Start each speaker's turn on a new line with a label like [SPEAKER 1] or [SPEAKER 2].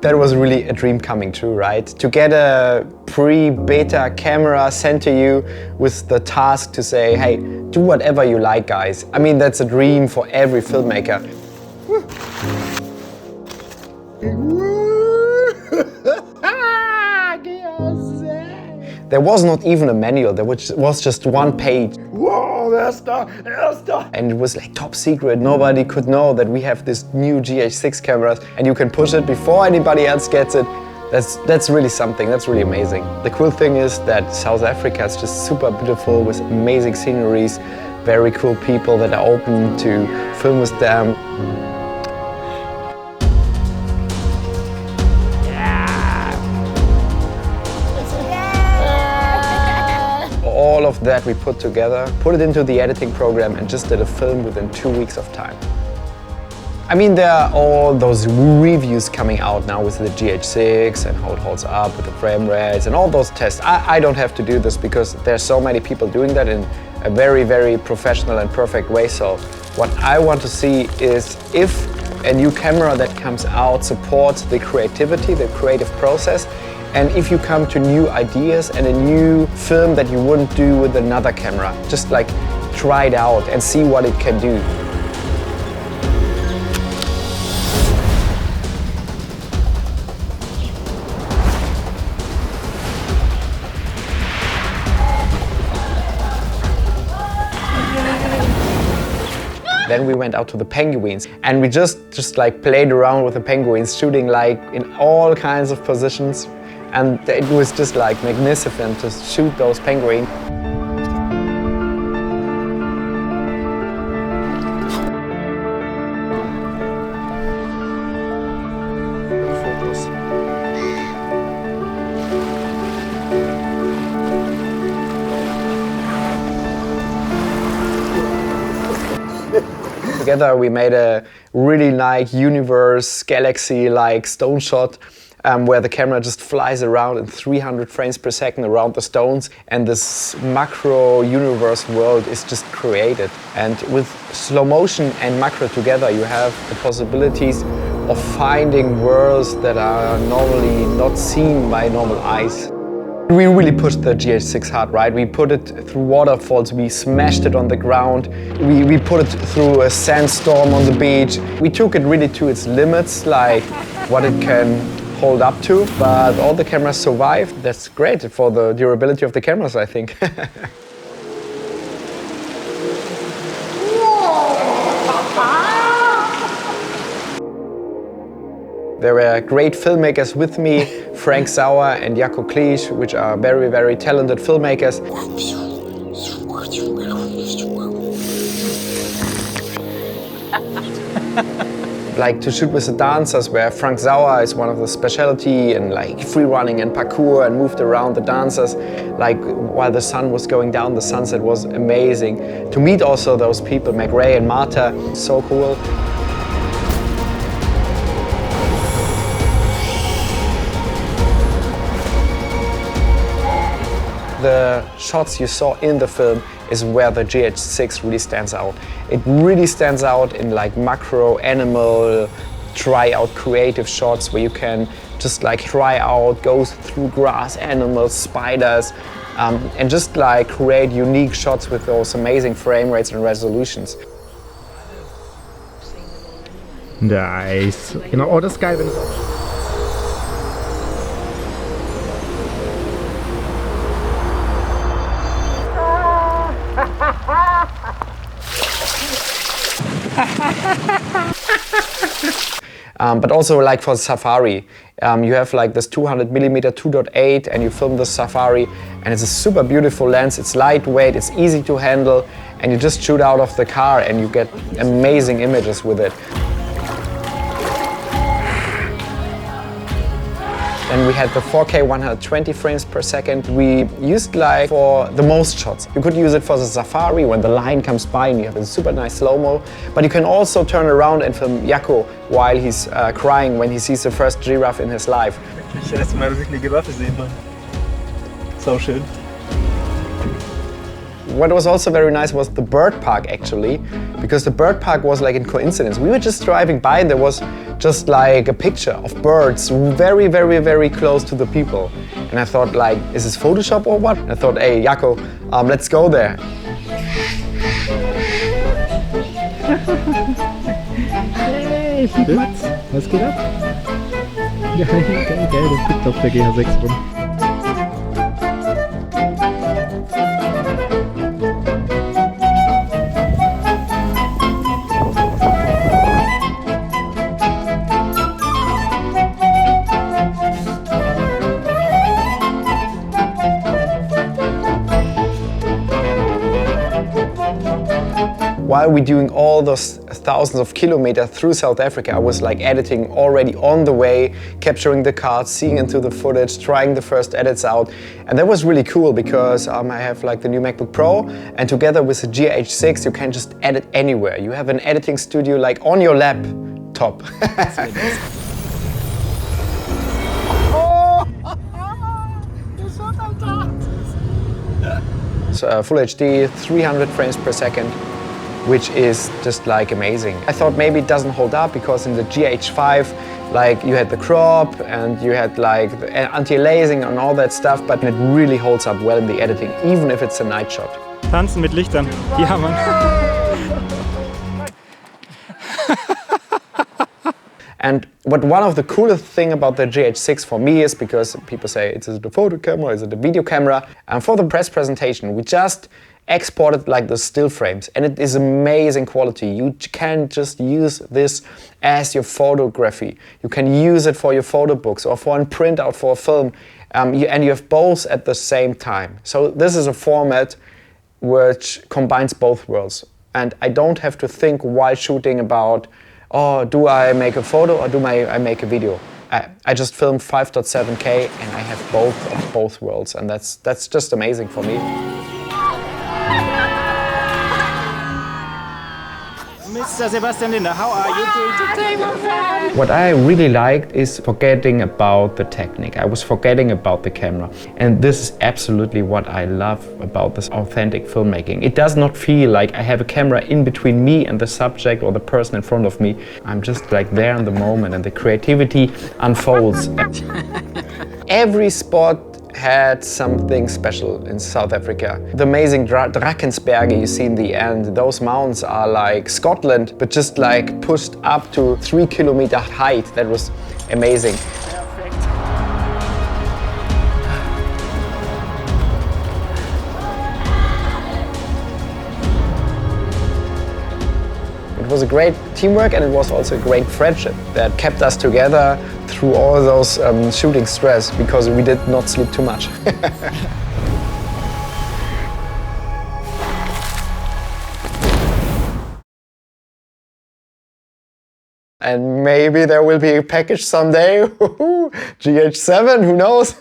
[SPEAKER 1] That was really a dream coming true, right? To get a pre-beta camera sent to you with the task to say, hey, do whatever you like, guys. I mean, that's a dream for every filmmaker. There was not even a manual, there was just one page. Whoa, there's the. And it was like top secret, nobody could know that we have this new GH6 cameras and you can push it before anybody else gets it. That's really something, that's really amazing. The cool thing is that South Africa is just super beautiful with amazing sceneries, very cool people that are open to film with them. All of that we put together, put it into the editing program and just did a film within 2 weeks of time. I mean, there are all those reviews coming out now with the GH6 and how it holds up with the frame rates and all those tests. I don't have to do this because there's so many people doing that in a very, very professional and perfect way. So what I want to see is if a new camera that comes out supports the creativity, the creative process, and if you come to new ideas and a new film that you wouldn't do with another camera, just like try it out and see what it can do. Then we went out to the penguins and we just like played around with the penguins, shooting like in all kinds of positions. And it was just like magnificent to shoot those penguins. Together we made a really like universe, galaxy-like stone shot. Where the camera just flies around in 300 frames per second around the stones and this macro universe world is just created. And with slow motion and macro together you have the possibilities of finding worlds that are normally not seen by normal eyes. We really pushed the GH6 hard, right? We put it through waterfalls, we smashed it on the ground, we put it through a sandstorm on the beach. We took it really to its limits, like what it can hold up to, but all the cameras survived. That's great for the durability of the cameras, I think. There were great filmmakers with me, Frank Sauer and Jaco Cleesh, which are very, very talented filmmakers. Like to shoot with the dancers, where Frank Sauer is one of the specialty in like free running and parkour and moved around the dancers. Like while the sun was going down, the sunset was amazing. To meet also those people, McRae and Marta, so cool. The shots you saw in the film is where the GH6 really stands out. It really stands out in like macro, animal, try out creative shots where you can just like try out, go through grass, animals, spiders, and just like create unique shots with those amazing frame rates and resolutions.
[SPEAKER 2] Nice. Genau, oh, das ist geil, wenn es
[SPEAKER 1] but also like for Safari, you have like this 200mm 2.8 and you film the Safari and it's a super beautiful lens, it's lightweight, it's easy to handle and you just shoot out of the car and you get amazing images with it. Then we had the 4K 120 frames per second. We used like for the most shots. You could use it for the Safari when the lion comes by and you have a super nice slow-mo. But you can also turn around and film Jaco while he's crying when he sees the first giraffe in his life.
[SPEAKER 3] Ich erst mal wirklich eine Giraffe sehen, Mann. Sau schön.
[SPEAKER 1] What was also very nice was the bird park actually, because the bird park was like in coincidence. We were just driving by and there was just like a picture of birds very, very, very close to the people. And I thought like, is this Photoshop or what? And I thought, hey, Jaco, let's go there.
[SPEAKER 2] Hey, Mats, was geht ab? Ja, geil, der pickt auf der GH6 rum.
[SPEAKER 1] While we're doing all those thousands of kilometers through South Africa, I was like editing already on the way, capturing the cards, seeing into the footage, trying the first edits out. And that was really cool because I have like the new MacBook Pro, and together with the GH6 you can just edit anywhere. You have an editing studio like on your laptop. So, Full HD, 300 frames per second, which is just like amazing. I thought maybe it doesn't hold up because in the GH5 like you had the crop and you had like anti-aliasing and all that stuff, but it really holds up well in the editing, even if it's a night shot.
[SPEAKER 3] Tanzen mit Lichtern. Ja, Mann.
[SPEAKER 1] And one of the coolest thing about the GH6 for me is, because people say, is it a photo camera, is it a video camera? And for the press presentation, we just exported like the still frames, and it is amazing quality. You can just use this as your photography. You can use it for your photo books or for a printout for a film, and you have both at the same time. So this is a format which combines both worlds, and I don't have to think while shooting about, oh, do I make a photo or do I make a video? I just film 5.7K and I have both of both worlds, and that's just amazing for me.
[SPEAKER 3] Mr. Sebastian Linda, how are you doing today, my friend?
[SPEAKER 1] What I really liked is forgetting about the technique. I was forgetting about the camera. And this is absolutely what I love about this authentic filmmaking. It does not feel like I have a camera in between me and the subject or the person in front of me. I'm just like there in the moment and the creativity unfolds. Every spot had something special in South Africa. The amazing Drakensberge you see in the end, those mountains are like Scotland, but just like pushed up to 3 kilometer height. That was amazing.
[SPEAKER 3] Perfect.
[SPEAKER 1] It was a great teamwork, and it was also a great friendship that kept us together through all those shooting stress, because we did not sleep too much. And maybe there will be a package someday. GH7, who knows?